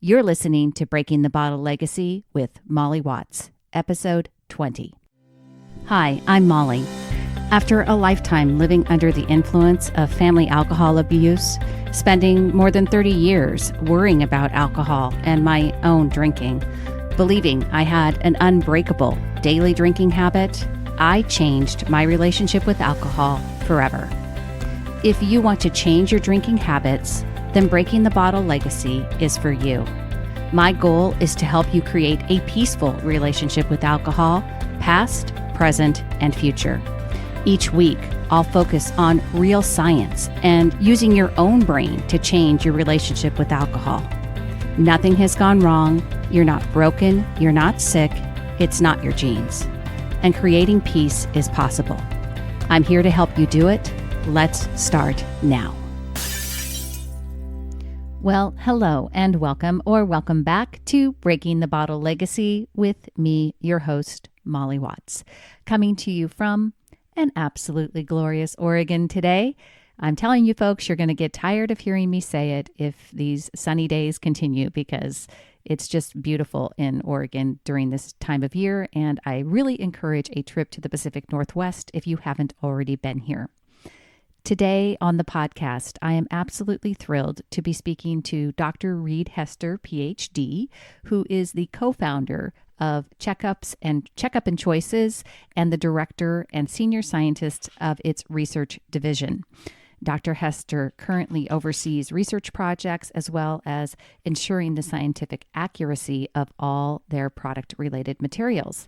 You're listening to Breaking the Bottle Legacy with Molly Watts, episode 20. Hi, I'm Molly. After a lifetime living under the influence of family alcohol abuse, spending more than 30 years worrying about alcohol and my own drinking, believing I had an unbreakable daily drinking habit, I changed my relationship with alcohol forever. If you want to change your drinking habits, then Breaking the Bottle Legacy is for you. My goal is to help you create a peaceful relationship with alcohol, past, present, and future. Each week, I'll focus on real science and using your own brain to change your relationship with alcohol. Nothing has gone wrong. You're not broken. You're not sick. It's not your genes. And creating peace is possible. I'm here to help you do it. Let's start now. Well, hello and welcome or welcome back to Breaking the Bottle Legacy with me, your host, Molly Watts, coming to you from an absolutely glorious Oregon today. I'm telling you folks, you're going to get tired of hearing me say it if these sunny days continue because it's just beautiful in Oregon during this time of year, and I really encourage a trip to the Pacific Northwest if you haven't already been here. Today on the podcast, I am absolutely thrilled to be speaking to Dr. Reid Hester, Ph.D., who is the co-founder of Checkup and Choices and the director and senior scientist of its research division. Dr. Hester currently oversees research projects as well as ensuring the scientific accuracy of all their product-related materials.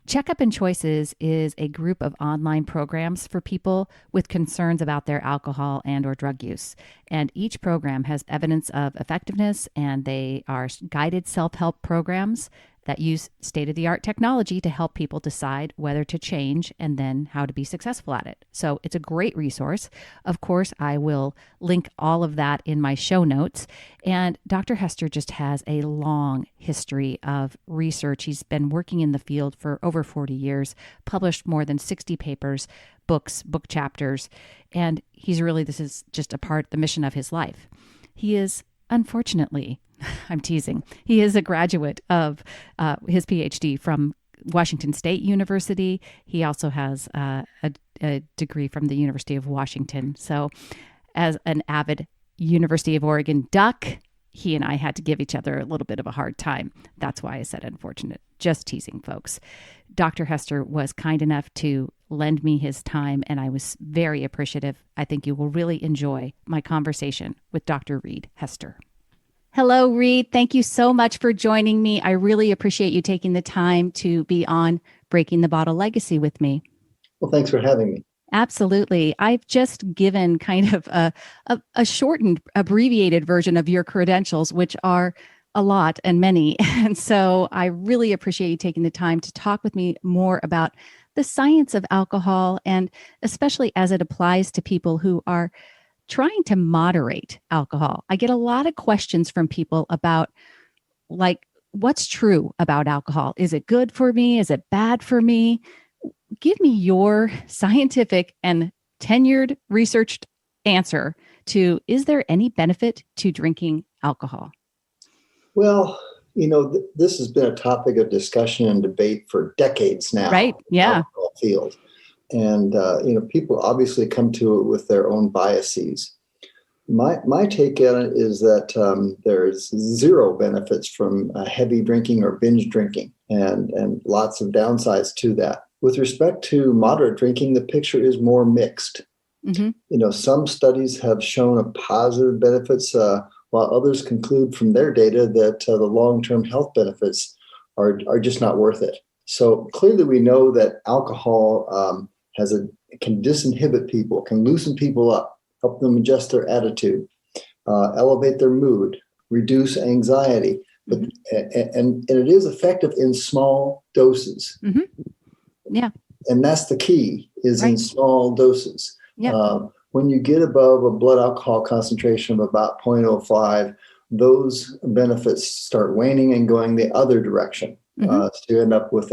Checkup and Choices is a group of online programs for people with concerns about their alcohol and or drug use. And each program has evidence of effectiveness, and they are guided self-help programs that use state-of-the-art technology to help people decide whether to change and then how to be successful at it. So it's a great resource. Of course, I will link all of that in my show notes. And Dr. Hester just has a long history of research. He's been working in the field for over 40 years, published more than 60 papers, books, book chapters, and this is just the mission of his life. He is, unfortunately, I'm teasing. He is a graduate of his Ph.D. from Washington State University. He also has a degree from the University of Washington. So as an avid University of Oregon duck, he and I had to give each other a little bit of a hard time. That's why I said unfortunate. Just teasing, folks. Dr. Hester was kind enough to lend me his time, and I was very appreciative. I think you will really enjoy my conversation with Dr. Reid Hester. Hello, Reid. Thank you so much for joining me. I really appreciate you taking the time to be on Breaking the Bottle Legacy with me. Well, thanks for having me. Absolutely. I've just given kind of a shortened, abbreviated version of your credentials, which are a lot and many. And so I really appreciate you taking the time to talk with me more about the science of alcohol, and especially as it applies to people who are trying to moderate alcohol. I get a lot of questions from people about, like, what's true about alcohol? Is it good for me? Is it bad for me? Give me your scientific and tenured researched answer to, is there any benefit to drinking alcohol? Well, this has been a topic of discussion and debate for decades now. Right. Yeah. In the alcohol field. And, people obviously come to it with their own biases. My take on it is that there's zero benefits from heavy drinking or binge drinking, and lots of downsides to that. With respect to moderate drinking, the picture is more mixed. Mm-hmm. Some studies have shown a positive benefits, while others conclude from their data that the long-term health benefits are just not worth it. So clearly we know that alcohol can disinhibit people, can loosen people up, help them adjust their attitude, elevate their mood, reduce anxiety, but and it is effective in small doses. Mm-hmm. Yeah, and that's the key, is in small doses. Yeah. When you get above a blood alcohol concentration of about 0.05, those benefits start waning and going the other direction. So you end up with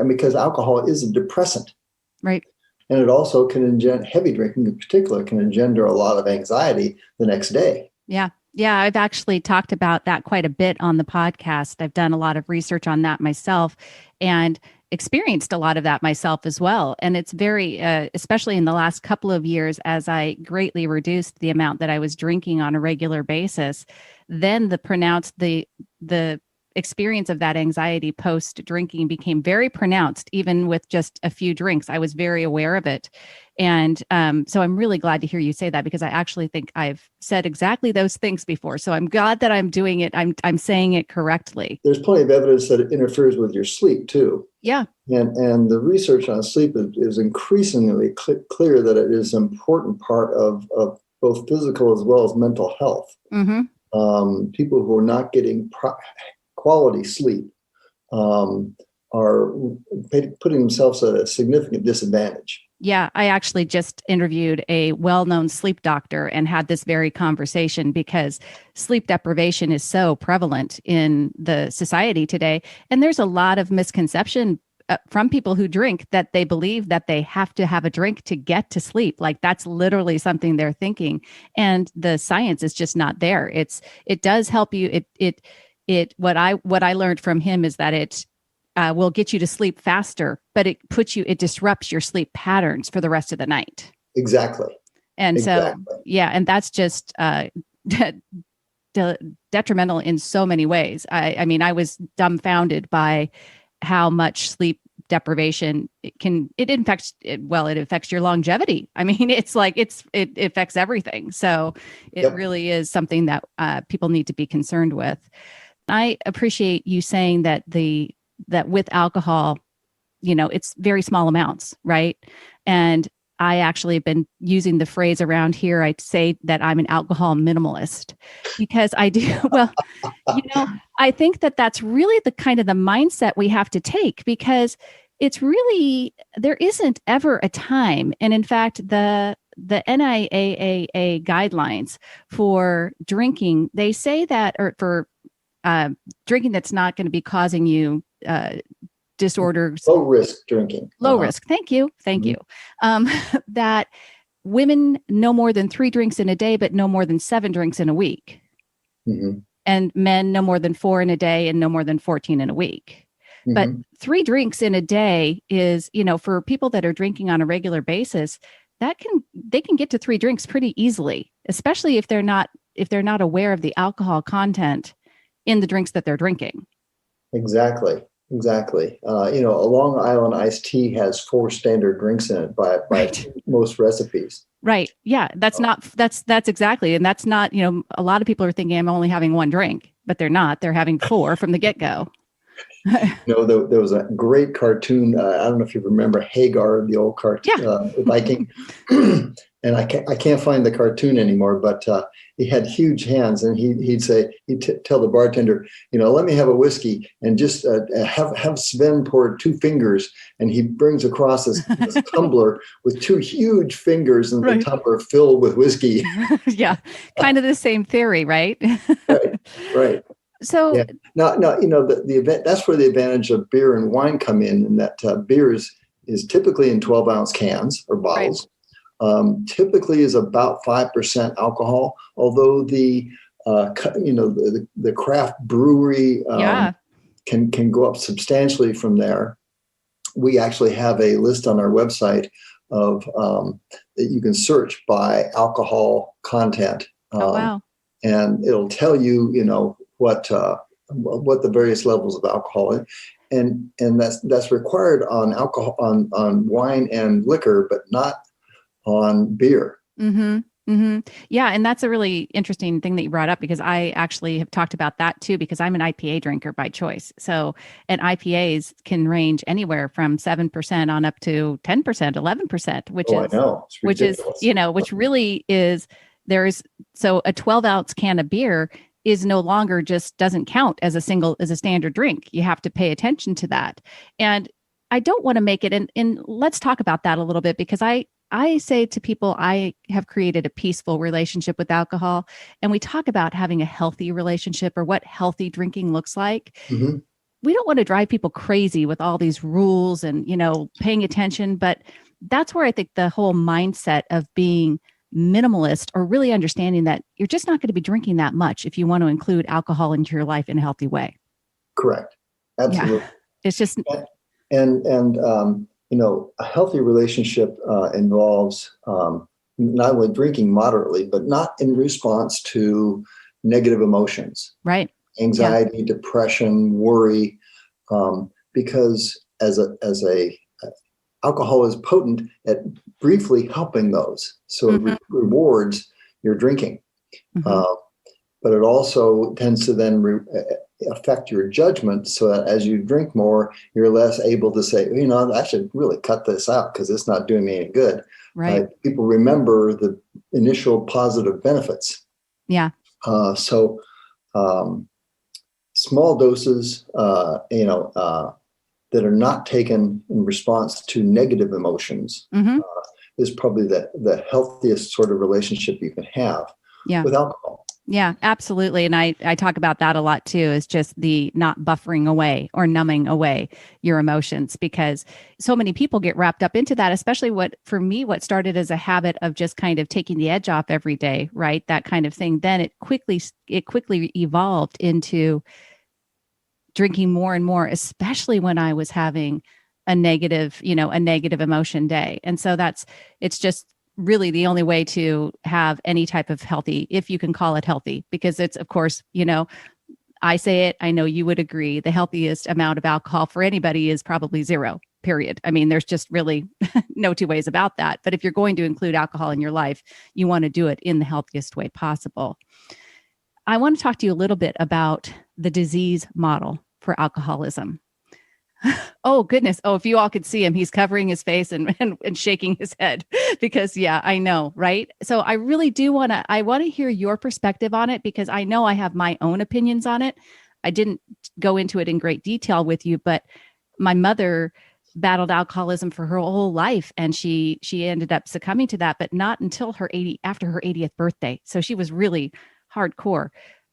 because alcohol is a depressant. Right. And it also can heavy drinking in particular can engender a lot of anxiety the next day. Yeah. Yeah, I've actually talked about that quite a bit on the podcast. I've done a lot of research on that myself and experienced a lot of that myself as well. And it's very, especially in the last couple of years, as I greatly reduced the amount that I was drinking on a regular basis, then the experience of that anxiety post drinking became very pronounced, even with just a few drinks. I was very aware of it. And so I'm really glad to hear you say that, because I actually think I've said exactly those things before. So I'm glad that I'm doing it. I'm saying it correctly. There's plenty of evidence that it interferes with your sleep too. Yeah. And the research on sleep is increasingly clear that it is an important part of both physical as well as mental health. Mm-hmm. People who are not getting quality sleep are putting themselves at a significant disadvantage. Yeah, I actually just interviewed a well-known sleep doctor and had this very conversation, because sleep deprivation is so prevalent in the society today. And there's a lot of misconception from people who drink, that they believe that they have to have a drink to get to sleep. Like that's literally something they're thinking. And the science is just not there. It does help you. What I learned from him is that it will get you to sleep faster, but it disrupts your sleep patterns for the rest of the night. Exactly. And so, yeah, and that's just detrimental in so many ways. I mean, I was dumbfounded by how much sleep deprivation it affects your longevity. I mean, it affects everything. So it really is something that people need to be concerned with. I appreciate you saying that with alcohol, it's very small amounts, right? And I actually have been using the phrase around here. I say that I'm an alcohol minimalist, because I do, well, I think that that's really the kind of the mindset we have to take, because it's really, there isn't ever a time. And in fact, the NIAAA guidelines for drinking, they say that, or for drinking that's not going to be causing you disorders. Low risk drinking. Low risk. Thank you. That women no more than 3 drinks in a day, but no more than 7 drinks in a week. Mm-hmm. And men no more than 4 in a day and no more than 14 in a week. Mm-hmm. But 3 drinks in a day is, for people that are drinking on a regular basis, they can get to 3 drinks pretty easily, especially if they're not aware of the alcohol content in the drinks that they're drinking. Exactly. A Long Island iced tea has 4 standard drinks in it by most recipes. Right. Yeah. That's exactly. And that's not, a lot of people are thinking I'm only having 1 drink, but they're not. They're having 4 from the get-go. There was a great cartoon. I don't know if you remember Hagar, the old cartoon, Viking. And I can't find the cartoon anymore, but he had huge hands, and he'd tell the bartender, let me have a whiskey, and just have Sven pour 2 fingers, and he brings across this tumbler with 2 huge fingers, and the tumbler filled with whiskey. Yeah, kind of the same theory, right? Right. So now, the event, that's where the advantage of beer and wine come in that beer is typically in 12-ounce cans or bottles. Right. Typically is about 5% alcohol, although the craft brewery can go up substantially from there. We actually have a list on our website of that you can search by alcohol content. Wow. And it'll tell you, what the various levels of alcohol, and that's required on alcohol, on wine and liquor, but not on beer. Mm-hmm. Mm-hmm. Yeah. And that's a really interesting thing that you brought up, because I actually have talked about that too, because I'm an IPA drinker by choice. So, and IPAs can range anywhere from 7% on up to 10%, 11%, which really is, so a 12-ounce can of beer is no longer doesn't count as a standard drink. You have to pay attention to that. And I don't want to make it, and let's talk about that a little bit, because I say to people, I have created a peaceful relationship with alcohol, and we talk about having a healthy relationship, or what healthy drinking looks like. Mm-hmm. We don't want to drive people crazy with all these rules and, paying attention, but that's where I think the whole mindset of being minimalist, or really understanding that you're just not going to be drinking that much if you want to include alcohol into your life in a healthy way. Correct. Absolutely. Yeah. It's just, a healthy relationship involves not only drinking moderately, but not in response to negative emotions, right. anxiety, depression, worry, because as a alcohol is potent at briefly helping those, so it rewards your drinking, but it also tends to then affect your judgment, so that as you drink more, you're less able to say, I should really cut this out because it's not doing me any good. Right. People remember the initial positive benefits. Yeah. So small doses, that are not taken in response to negative emotions is probably the healthiest sort of relationship you can have with alcohol. Yeah, absolutely. And I talk about that a lot too, is just the not buffering away or numbing away your emotions, because so many people get wrapped up into that, especially what started as a habit of just kind of taking the edge off every day, right? That kind of thing. Then it quickly evolved into drinking more and more, especially when I was having a negative emotion day. And so it's just really the only way to have any type of healthy, if you can call it healthy, because it's, of course, I say it, I know you would agree, the healthiest amount of alcohol for anybody is probably 0, period. I mean, there's just really no two ways about that. But if you're going to include alcohol in your life, you want to do it in the healthiest way possible. I want to talk to you a little bit about the disease model for alcoholism. Oh, goodness. Oh, if you all could see him, he's covering his face and shaking his head because, yeah, I know. Right. So I really do want to hear your perspective on it, because I know I have my own opinions on it. I didn't go into it in great detail with you, but my mother battled alcoholism for her whole life, and she ended up succumbing to that, but not until after her 80th birthday. So she was really hardcore.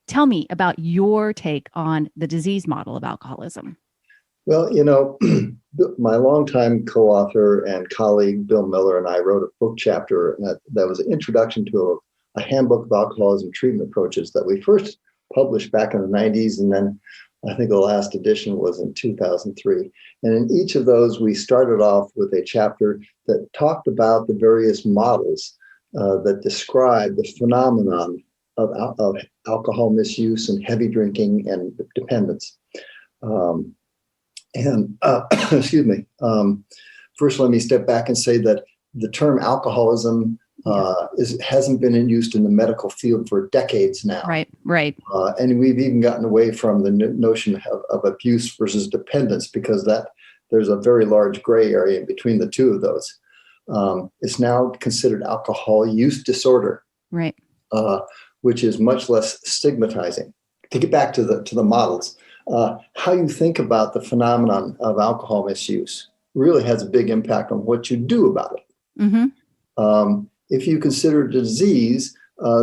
Tell me about your take on the disease model of alcoholism. Well, my longtime co-author and colleague, Bill Miller, and I wrote a book chapter that was an introduction to a handbook of alcoholism treatment approaches that we first published back in the 90s. And then I think the last edition was in 2003. And in each of those, we started off with a chapter that talked about the various models that describe the phenomenon of alcohol misuse and heavy drinking and dependence. Excuse me. First, let me step back and say that the term alcoholism hasn't been in use in the medical field for decades now. Right. And we've even gotten away from the notion of abuse versus dependence, because there's a very large gray area in between the two of those. It's now considered alcohol use disorder, right? Which is much less stigmatizing. To get back to the models. How you think about the phenomenon of alcohol misuse really has a big impact on what you do about it. If you consider it a disease,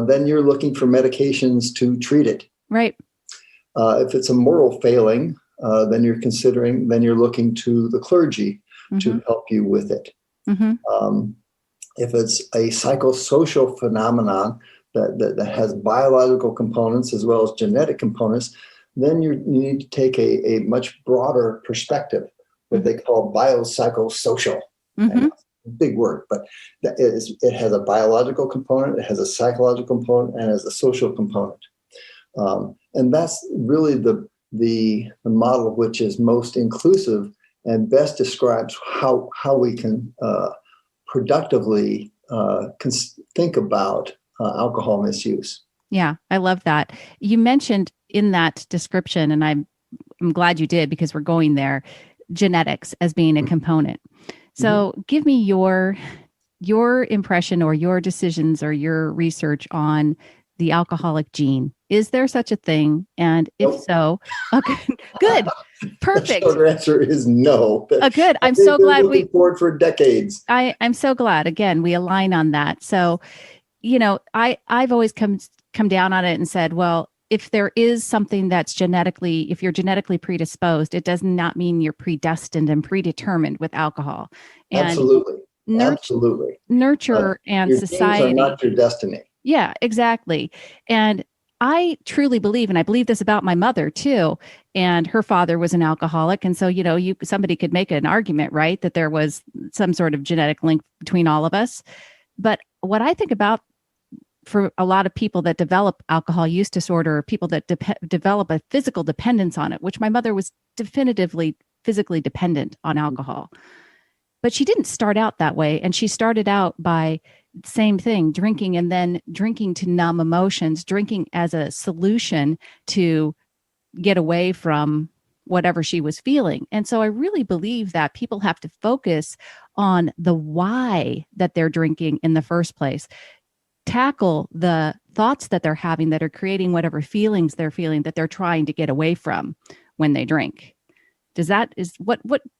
then you're looking for medications to treat it. Right. If it's a moral failing, then you're looking to the clergy to help you with it. If it's a psychosocial phenomenon that has biological components as well as genetic components, then you need to take a much broader perspective, what they call biopsychosocial. Big word, but it has a biological component, it has a psychological component, and it has a social component. And that's really the model which is most inclusive and best describes how we can productively think about alcohol misuse. Yeah, I love that. You mentioned in that description, and I'm glad you did, because we're going there, genetics as being a component. So give me your impression or your decisions or your research on the alcoholic gene. Is there such a thing? And if so, okay, good, perfect. The short answer is no. Good. I'm so glad we forward for decades. I'm so glad. Again, we align on that. So, I've always come down on it and said, well, if there is something if you're genetically predisposed, it does not mean you're predestined and predetermined with alcohol. And absolutely. Absolutely. Nurture and Your genes are society. not your destiny. Yeah, exactly. And I truly believe, and I believe this about my mother too, and her father was an alcoholic. And so, somebody could make an argument, right, that there was some sort of genetic link between all of us. But what I think about for a lot of people that develop alcohol use disorder, or people that develop a physical dependence on it, which my mother was definitively physically dependent on alcohol. But she didn't start out that way. And she started out by same thing, drinking, and then drinking to numb emotions, drinking as a solution to get away from whatever she was feeling. And so I really believe that people have to focus on the why that they're drinking in the first place. Tackle the thoughts that they're having that are creating whatever feelings they're feeling that they're trying to get away from when they drink. Give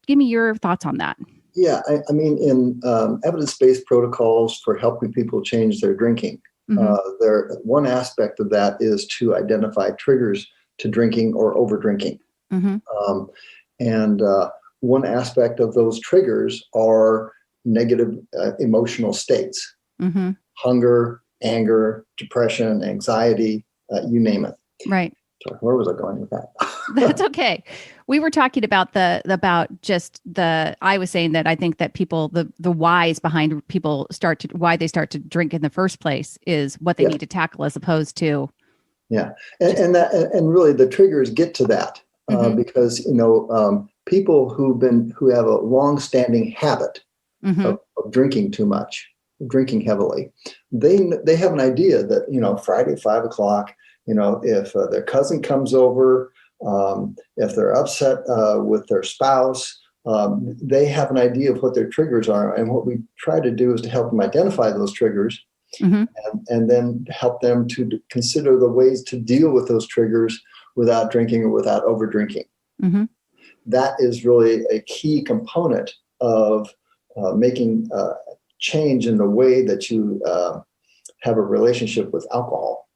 me your thoughts on that. Yeah, I mean, in evidence-based protocols for helping people change their drinking, one aspect of that is to identify triggers to drinking or over drinking. And one aspect of those triggers are negative emotional states, hunger, anger, depression, anxiety, you name it. Right. So where was I going with that? That's okay. We were talking about I was saying that I think that people, the whys behind people why they start to drink in the first place is what they need to tackle as opposed to. Yeah. And really the triggers get to that because, people who have a long-standing habit of drinking too much, drinking heavily, they have an idea that, Friday, 5:00, if their cousin comes over, if they're upset with their spouse, they have an idea of what their triggers are. And what we try to do is to help them identify those triggers and then help them to consider the ways to deal with those triggers without drinking or without over drinking. That is really a key component of making change in the way that you have a relationship with alcohol.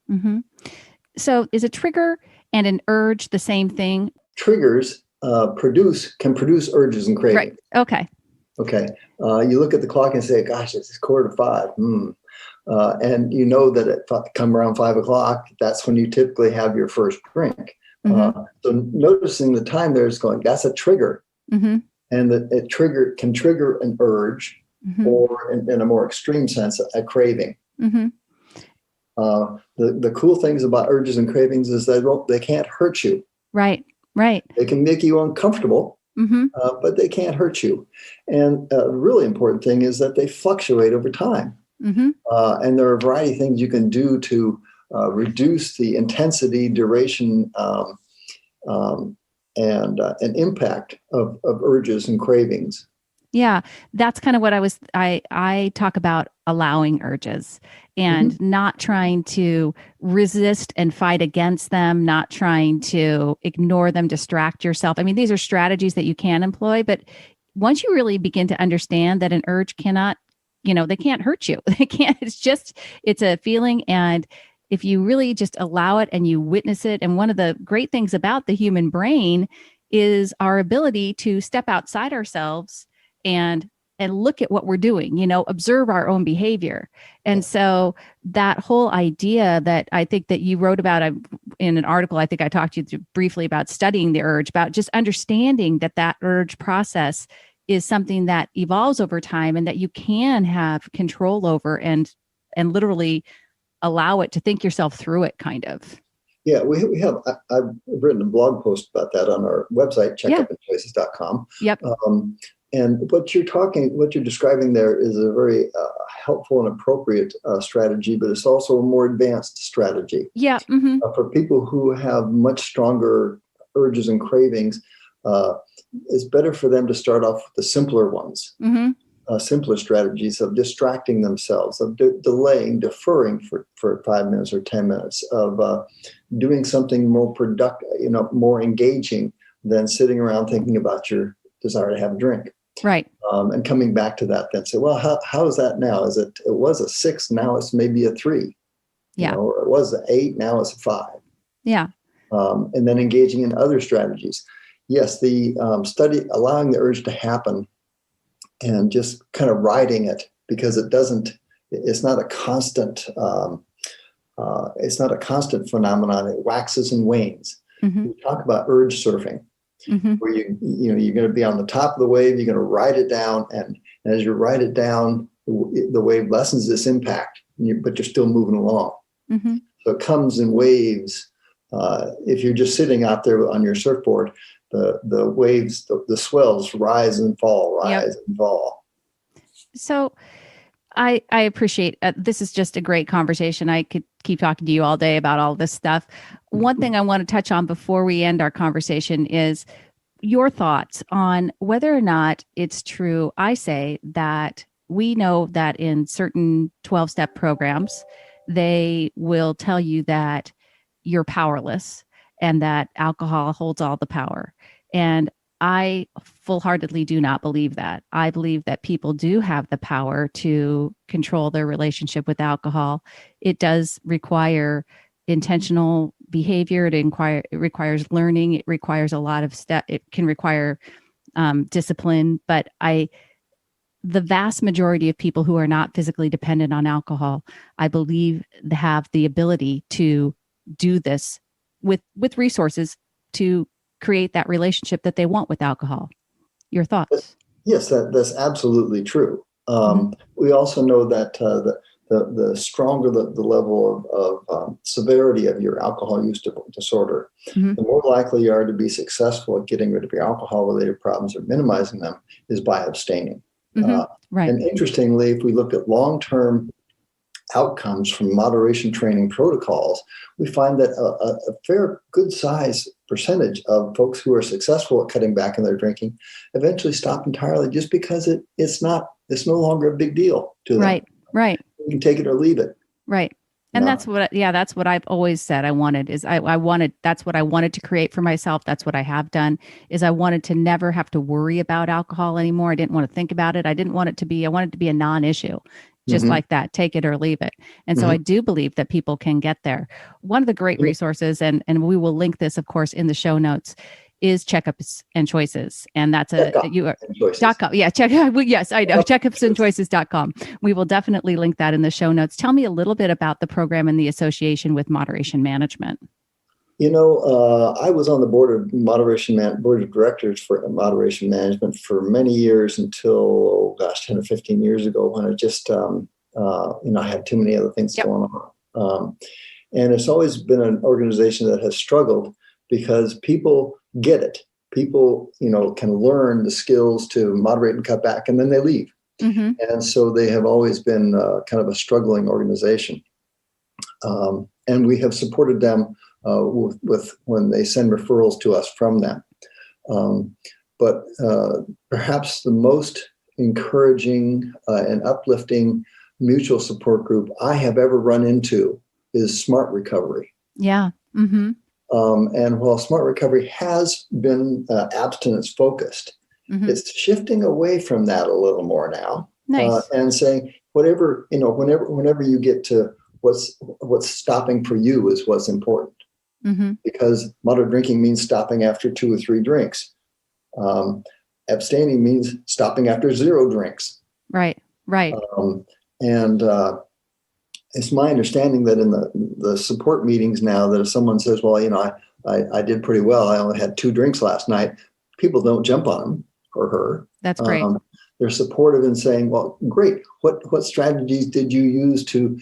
So is a trigger and an urge the same thing? Triggers can produce urges and cravings. Right. Okay. You look at the clock and say, gosh, it's 4:45. And you know that at come around 5:00, that's when you typically have your first drink. So noticing the time there is going, that's a trigger. And that it can trigger an urge or in a more extreme sense, a craving. The cool things about urges and cravings is that they can't hurt you. Right. They can make you uncomfortable, but they can't hurt you. And a really important thing is that they fluctuate over time. And there are a variety of things you can do to reduce the intensity, duration, and impact of urges and cravings. Yeah, that's kind of what I talk about, allowing urges and not trying to resist and fight against them, not trying to ignore them, distract yourself. I mean, these are strategies that you can employ, but once you really begin to understand that an urge cannot, they can't hurt you. They can't, it's a feeling. And if you really just allow it and you witness it, and one of the great things about the human brain is our ability to step outside ourselves and look at what we're doing, observe our own behavior. And so that whole idea that I think that you wrote about in an article, I think I talked to you briefly about studying the urge, about just understanding that urge process is something that evolves over time and that you can have control over and literally allow it to think yourself through it, kind of. Yeah, we have. I've written a blog post about that on our website, checkupandchoices.com. Yep. And what you're describing there is a very helpful and appropriate strategy, but it's also a more advanced strategy. Yeah. For people who have much stronger urges and cravings, it's better for them to start off with the simpler ones, simpler strategies of distracting themselves, of delaying, deferring for 5 minutes or 10 minutes, of doing something more productive, more engaging than sitting around thinking about your desire to have a drink. Right. And coming back to that, then say, well, how is that now? It was a 6, now it's maybe a 3. Yeah. Or it was an 8, now it's a 5. Yeah. And then engaging in other strategies. Yes, the study allowing the urge to happen and just kind of riding it, because it's not a constant, it's not a constant phenomenon. It waxes and wanes. Mm-hmm. We talk about urge surfing, Mm-hmm. where you're going to be on the top of the wave, you're going to ride it down, and as you ride it down, the wave lessens its impact, but you're still moving along. Mm-hmm. So it comes in waves. If you're just sitting out there on your surfboard, the waves, the swells rise and fall, rise and fall. So I appreciate this is just a great conversation. I could keep talking to you all day about all this stuff. One thing I want to touch on before we end our conversation is your thoughts on whether or not it's true. I say that we know that in certain 12-step programs, they will tell you that you're powerless and that alcohol holds all the power. And I full-heartedly do not believe that. I believe that people do have the power to control their relationship with alcohol. It does require intentional behavior. It requires learning. It requires a lot of it can require discipline. But the vast majority of people who are not physically dependent on alcohol, I believe, have the ability to do this with resources to create that relationship that they want with alcohol. Your thoughts? Yes, that's absolutely true. We also know that the stronger the level of severity of your alcohol use disorder, the more likely you are to be successful at getting rid of your alcohol-related problems or minimizing them is by abstaining. Right. And interestingly, if we look at long-term outcomes from moderation training protocols, we find that a fair good size percentage of folks who are successful at cutting back on their drinking eventually stop entirely, just because it's no longer a big deal to them. Right. You can take it or leave it. Right. And that's what I've always said I wanted is that's what I wanted to create for myself. That's what I have done is I wanted to never have to worry about alcohol anymore. I didn't want to think about it. I wanted it to be a non-issue, just like that, take it or leave it. And so I do believe that people can get there. One of the great resources, and we will link this, of course, in the show notes, is Checkups and Choices. And that's .com. Yeah, yes, I know. Checkupsandchoices.com. We will definitely link that in the show notes. Tell me a little bit about the program and the association with moderation management. I was on the board of directors for moderation management for many years until, 10 or 15 years ago, when I just, I had too many other things going on. And it's always been an organization that has struggled because people get it. People, can learn the skills to moderate and cut back, and then they leave. And so they have always been kind of a struggling organization. And we have supported them with when they send referrals to us from them. But perhaps the most encouraging and uplifting mutual support group I have ever run into is Smart Recovery. Yeah. And while Smart Recovery has been abstinence focused, it's shifting away from that a little more now. Nice. And saying whenever you get to what's stopping for you is what's important. Because moderate drinking means stopping after 2 or 3 drinks. Abstaining means stopping after 0 drinks. Right. And it's my understanding that in the support meetings now, that if someone says, well, I did pretty well, I only had 2 drinks last night, people don't jump on him or her. That's great. They're supportive in saying, well, great. What strategies did you use to,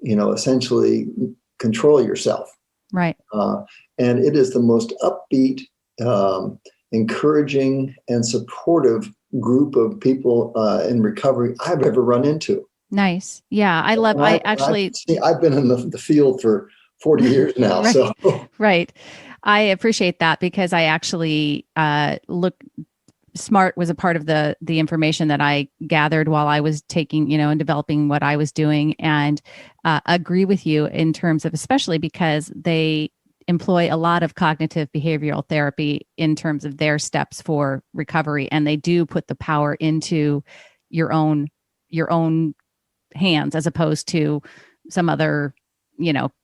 essentially control yourself? Right. And it is the most upbeat, encouraging, and supportive group of people in recovery I've ever run into. Nice. Yeah. I've been in the field for 40 years now. Right. So Right. I appreciate that because I actually Smart was a part of the information that I gathered while I was taking, and developing what I was doing, and agree with you in terms of, especially because they employ a lot of cognitive behavioral therapy in terms of their steps for recovery, and they do put the power into your own hands as opposed to some other,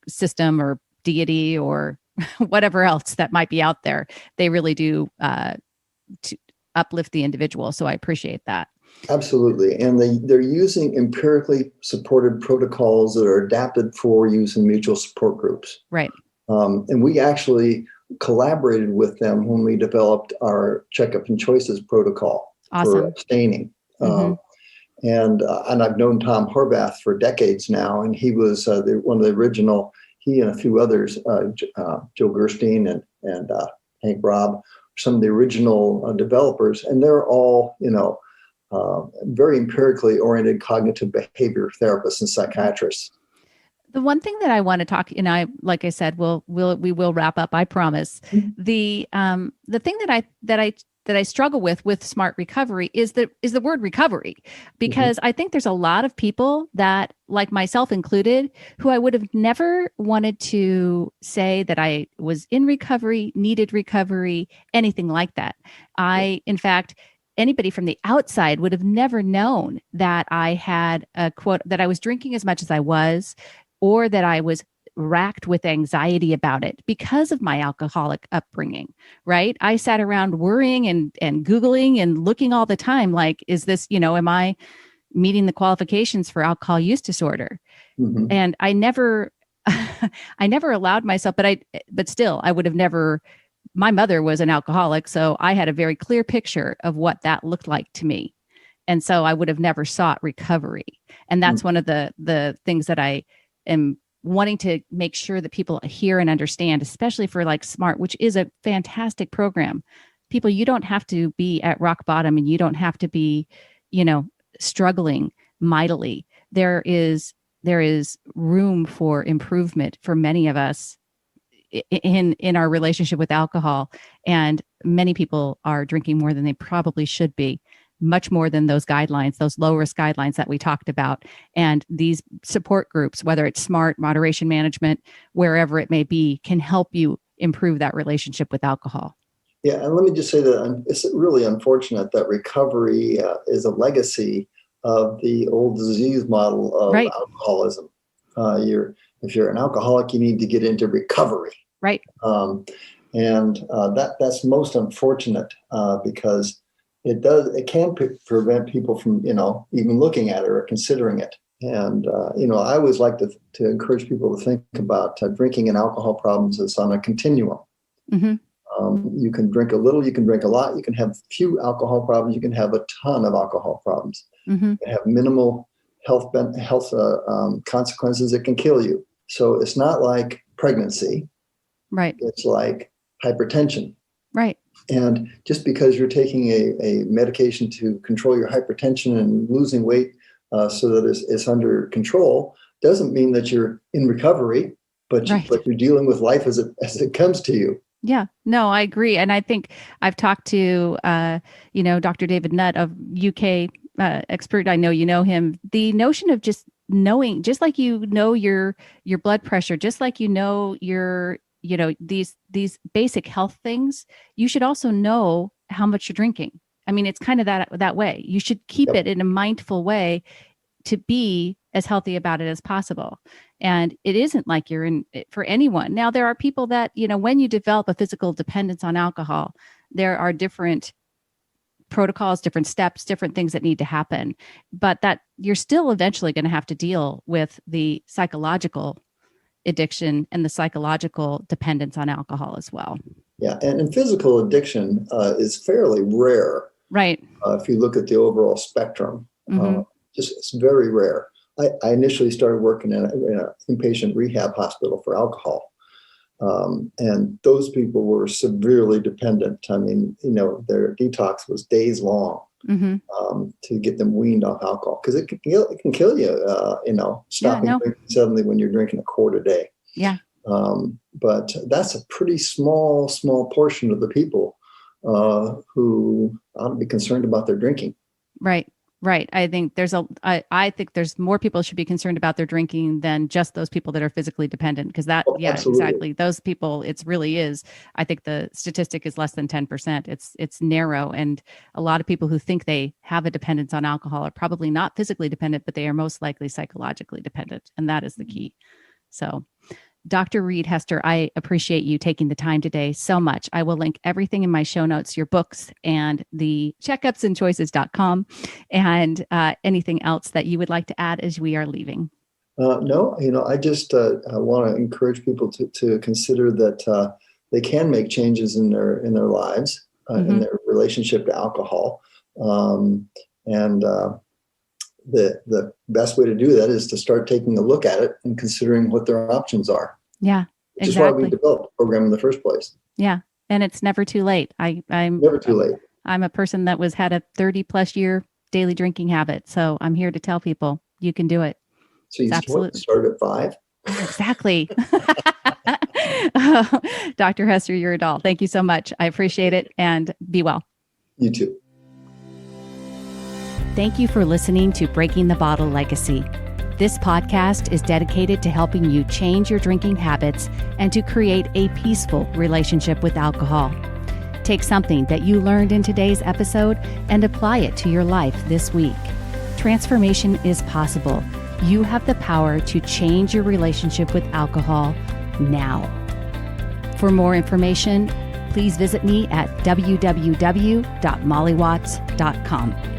system or deity or whatever else that might be out there. They really do to uplift the individual. So I appreciate that. Absolutely. And they're using empirically supported protocols that are adapted for use in mutual support groups. Right. And we actually collaborated with them when we developed our Checkup and Choices protocol for Awesome. abstaining. Mm-hmm. And I've known Tom Horvath for decades now, and he was one of the original. He and a few others, Joe Gerstein and Hank Robb, some of the original developers, and they're all very empirically oriented cognitive behavior therapists and psychiatrists. The one thing that I want to talk, and like I said, we will wrap up. I promise. The thing that I struggle with smart recovery is the word recovery, because I think there's a lot of people that, like myself included, who I would have never wanted to say that I was in recovery, needed recovery, anything like that. In fact, anybody from the outside would have never known that I had a quote, that I was drinking as much as I was, or that I was racked with anxiety about it because of my alcoholic upbringing, right? I sat around worrying and Googling and looking all the time, like, is this, am I meeting the qualifications for alcohol use disorder? Mm-hmm. And I never, I never allowed myself, but still, I would have never. My mother was an alcoholic, so I had a very clear picture of what that looked like to me. And so I would have never sought recovery. And that's one of the things that I am wanting to make sure that people hear and understand, especially for like SMART, which is a fantastic program. People, you don't have to be at rock bottom, and you don't have to be, struggling mightily. There is room for improvement for many of us in our relationship with alcohol. And many people are drinking more than they probably should be, much more than those guidelines, those low risk guidelines that we talked about. And these support groups, whether it's SMART, moderation management, wherever it may be, can help you improve that relationship with alcohol. Yeah, and let me just say that it's really unfortunate that recovery is a legacy of the old disease model of alcoholism. If you're an alcoholic, you need to get into recovery. Right. And that's most unfortunate because it can prevent people from, even looking at it or considering it. And, I always like to encourage people to think about drinking and alcohol problems as on a continuum. Mm-hmm. You can drink a little, you can drink a lot, you can have few alcohol problems, you can have a ton of alcohol problems. Mm-hmm. You can have minimal health consequences that can kill you. So it's not like pregnancy. Right. It's like hypertension. Right. And just because you're taking a medication to control your hypertension and losing weight so that it's under control doesn't mean that you're in recovery, but you're dealing with life as it comes to you. Yeah, no, I agree. And I think I've talked to, Dr. David Nutt of UK expert. I know you know him. The notion of just knowing, just like your blood pressure, just like your these basic health things, you should also know how much you're drinking. I mean, it's kind of that way. You should keep it in a mindful way to be as healthy about it as possible. And it isn't like you're in for anyone. Now, there are people that, when you develop a physical dependence on alcohol, there are different protocols, different steps, different things that need to happen, but that you're still eventually going to have to deal with the psychological addiction and the psychological dependence on alcohol as well. Yeah. And physical addiction is fairly rare. Right. If you look at the overall spectrum, mm-hmm. It's very rare. I initially started working in an inpatient rehab hospital for alcohol. And those people were severely dependent. I mean, their detox was days long to get them weaned off alcohol, because it can kill you, stopping drinking suddenly when you're drinking a quart a day. Yeah. But that's a pretty small portion of the people who ought to be concerned about their drinking. Right. Right. I think I think there's more people should be concerned about their drinking than just those people that are physically dependent, because absolutely. Exactly. Those people, it really is. I think the statistic is less than 10%. It's narrow. And a lot of people who think they have a dependence on alcohol are probably not physically dependent, but they are most likely psychologically dependent. And that is the key. So Dr. Reid, Hester, I appreciate you taking the time today so much. I will link everything in my show notes, your books and the checkupsandchoices.com, and anything else that you would like to add as we are leaving. No, I just want to encourage people to consider that they can make changes in their lives, in their relationship to alcohol. And the best way to do that is to start taking a look at it and considering what their options are. Yeah, which is why we developed the program in the first place. Yeah, and it's never too late. I'm never too late. I'm a person that had a 30+ year daily drinking habit, so I'm here to tell people you can do it. So you started at 5? Exactly. Dr. Hester, you're a doll. Thank you so much. I appreciate it, and be well. You too. Thank you for listening to Breaking the Bottle Legacy. This podcast is dedicated to helping you change your drinking habits and to create a peaceful relationship with alcohol. Take something that you learned in today's episode and apply it to your life this week. Transformation is possible. You have the power to change your relationship with alcohol now. For more information, please visit me at www.mollywatts.com.